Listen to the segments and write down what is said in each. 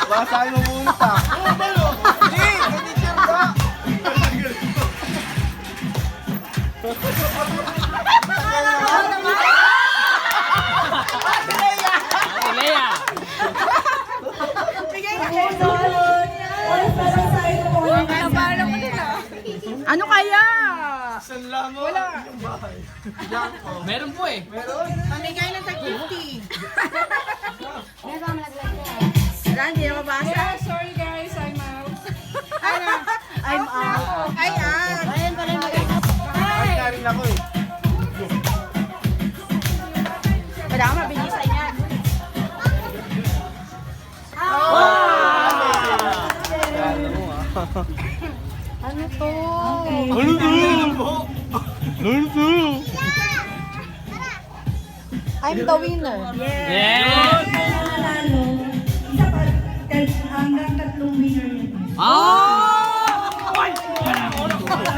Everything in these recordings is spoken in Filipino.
Basahin mo muna pa. Hindi! Teacher ka! Leia! Ano kaya? Saan lang mo? Wala. Meron po eh. Pamigay ng tag 50. Hindi na mabasa. Sorry guys, I'm out. I'm out. Ay, out. Ayan pala yung Ay, karin ako eh. Kailangan mabilisan yan. Ano to? I'm the winner. Yes! Hanggang tatlong winner yun. Oh! May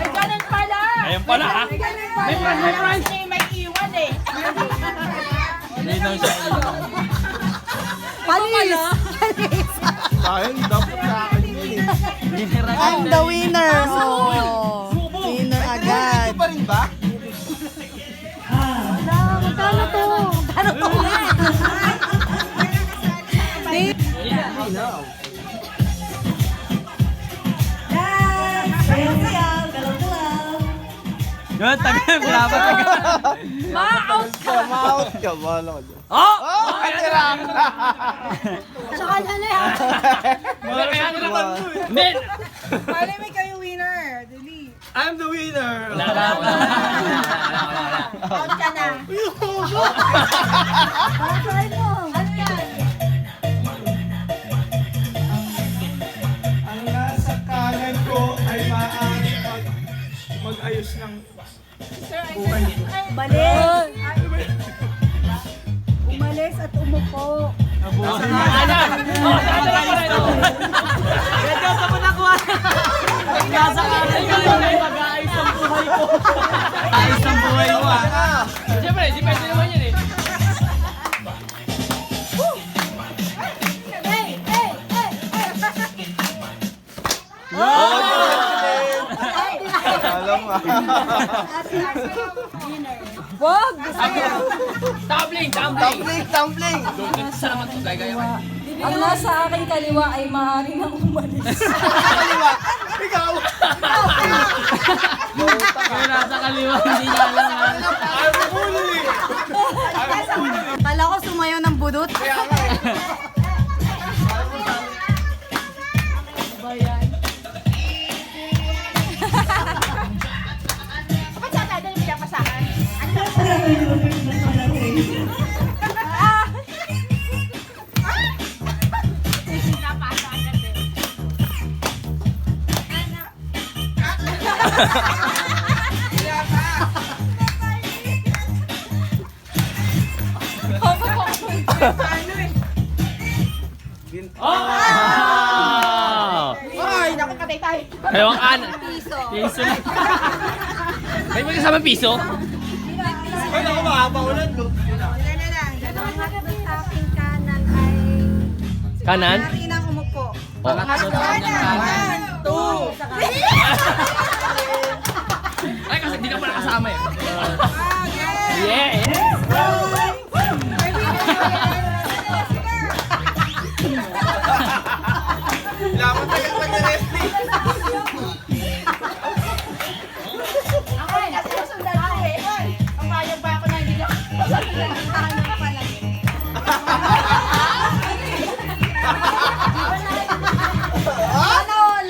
ganun pala. Ayun pala ha? May prize, may prize! May iwan eh. Ninong siya. Palis. Ayun, dapat sa akin yun eh. I'm the winner. Oh. Winner agad. Ito pa rin ba? Magkano to? Magkano to? Yun, tagal. Wala pa tagal. Ma-out ka. Ma-out ka. Bahala ka dyan. Oh! Oh! Katirang! Saka na yan. Kaya naman po eh. Men! Pala may kayo winner. Dali. I'm the winner! Wala. Out ka na. Try mo. Ano yan? Ang nasa kanan ko ay maaari mag-ayos ng buhay ko. Balis. Umalis at umupo. Ano? Oh, saan na ito? Medyo sa mo nakuha. Nasa kanan ko ay mag-aayos ang buhay ko. Ayos ang buhay ko ah. Siyempre, depende naman yan eh. Alam mo. Wag! Tumbling! Tumbling! Saan naman ito? Gaya mo. Ang nasa aking kaliwa ay maaari nang umalis. Kaliwa! Ikaw! Yung nasa kaliwa, hindi niya alam ha. I'm the bully! Kala ko sumayaw ng budot. Kaya nga eh. Ba't sa tayo yung pinapasakan? Oh! Ay, nakakatay tayo. Dalawang kanan. Piso. Piso na. May magkasama piso? Ay, naku, makapaulan ko. Ang aking kanan ay Kanan? maaari nang umupo. Oh. One, two. Ay, kasi di ka pala kasama eh. Yeah! Laman tagal pa ni Resty. Ako ay nasusundan ko eh. Ang bayang ba ako na hindi na. Ano pala eh. Manol!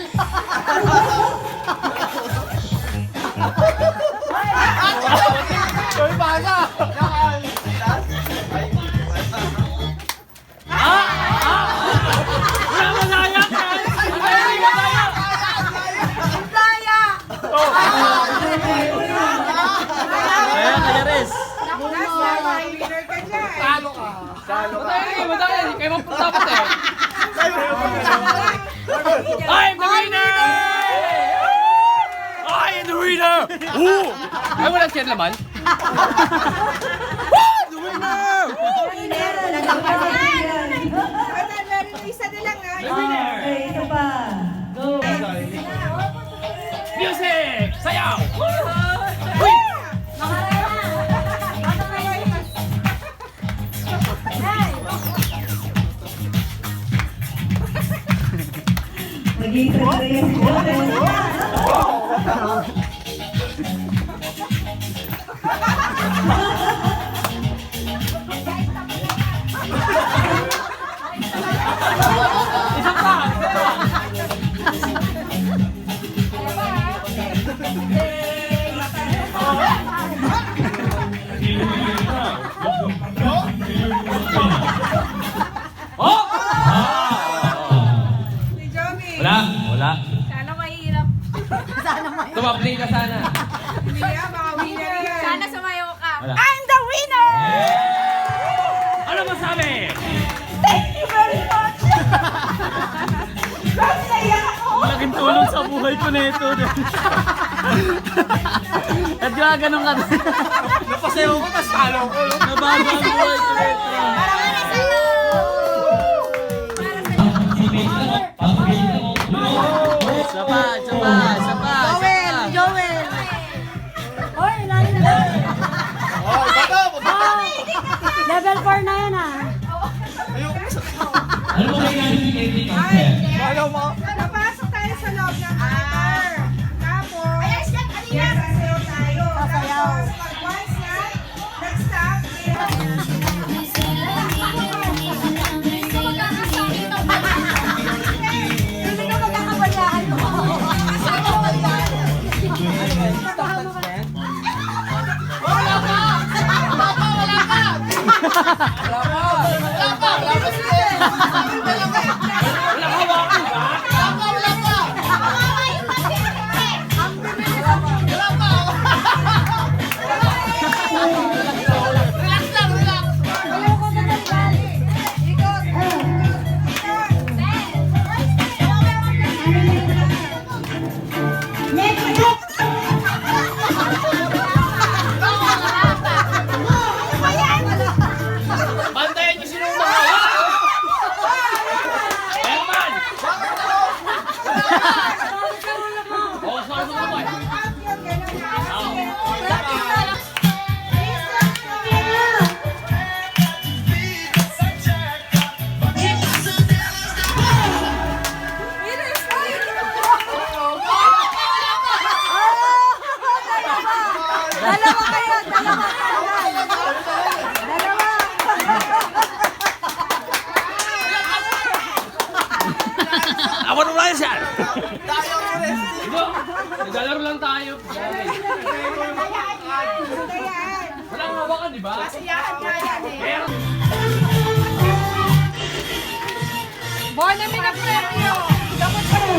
Uy, baka! Wala masaya ka! Hindi masaya! Daya! Kaya, kaya res. Winner ka dyan. Talo ka. Madali. Kayo magpunta pa tayo. I'm the winner! I am the winner! Ooh! Ay, walang share naman? The winner! Winner! Nagkakaroon! isa na lang ha. Okay, ito pa. Go. Music! Sayaw! Maging sekretary si Joel. Isa pa! Oh! Si Jomi. Wala. Sana mahirap. Sana mahirap. Tumapling ka sana. Hindi yan, baka winner yan. Sana sumayo ka. Wala. I'm the winner! Ano masabi? Thank you very much! Grabe naiyak ako! Malaking tulong sa buhay ko na ito. At ganun ka. Napasayaw ko, tas talo ko. Nabago ang buhay ko na ito. Para sa'yo! Isa pa. Joel! Hoy, lalo na. Oh, baba. Level 4 na yan ah. Ayaw mo. Napasok tayo sa loob ng car. Tapos, sasayaw tayo. Tapos, pag once na, nag-stop, hindi ka magkakabalaan mo. Bantayan niyo sinong mga. Herman! Oh, sorry naman. Dalawa kayo! Awan mo lang siya! Naglalaro lang tayo. Walang hawakan, di ba? Pero, Bonamin ang premyo! Dapat pa rin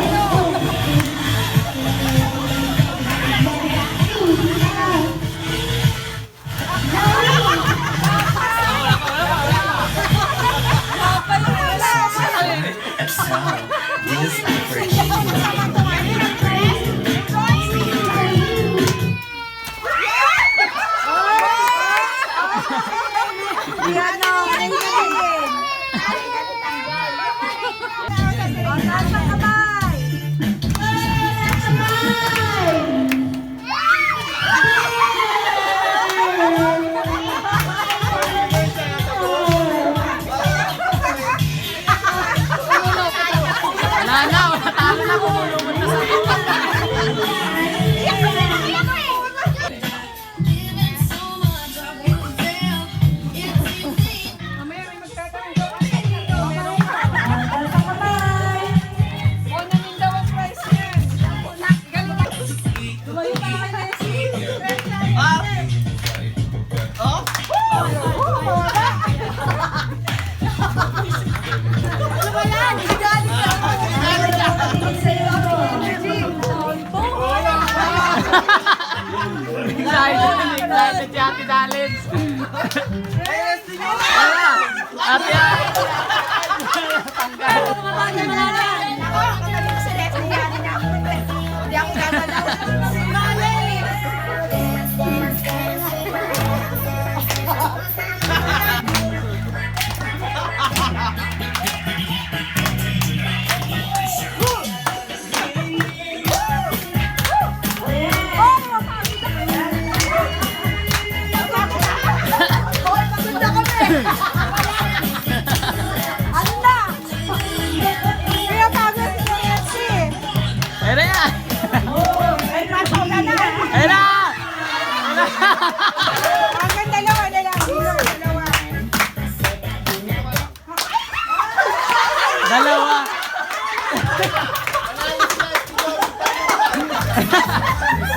excited si Ate Dalits. Ate Hindi ako gagalaw.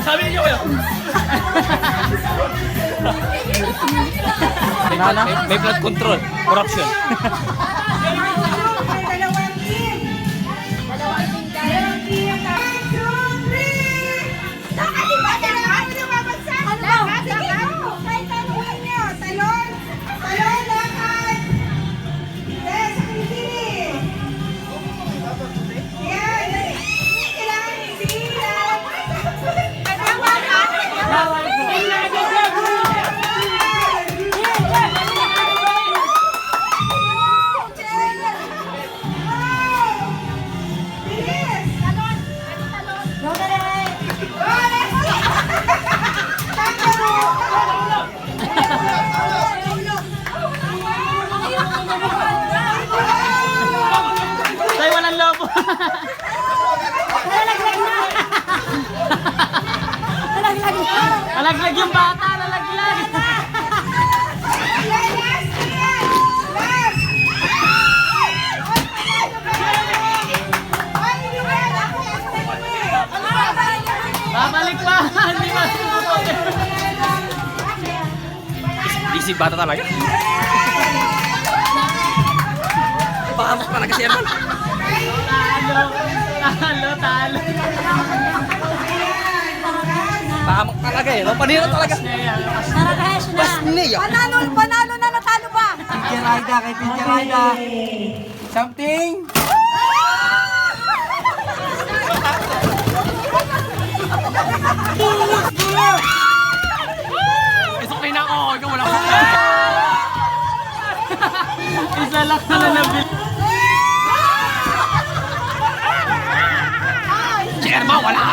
Sabi niyo kayo. May blood control. Corruption. May dalawang team. Dalawang team. 1, 2, 3. Ano ba? Ano lumabagsak? Sige, go. Kahit taluhin niyo. Talon. Talon, lakad. Yes, sa kilikili. Yan. Kailangan isilan. Bilis. Talon. Talon. Go, let's go. Tay, walang lobo. Nalaglag yung bata, nalaglag. Babalik pa. Hindi ba? Isip bata talaga. Pahamak talaga si Erman. Talo. Pahamak talaga eh. Panira talaga. Narakesh na. Panalo na, natalo ba? Teacher Aida, kay Teacher Aida. Something. Isok na ako. Ikaw wala ko. Isa lang na nabil. Si Erma wala.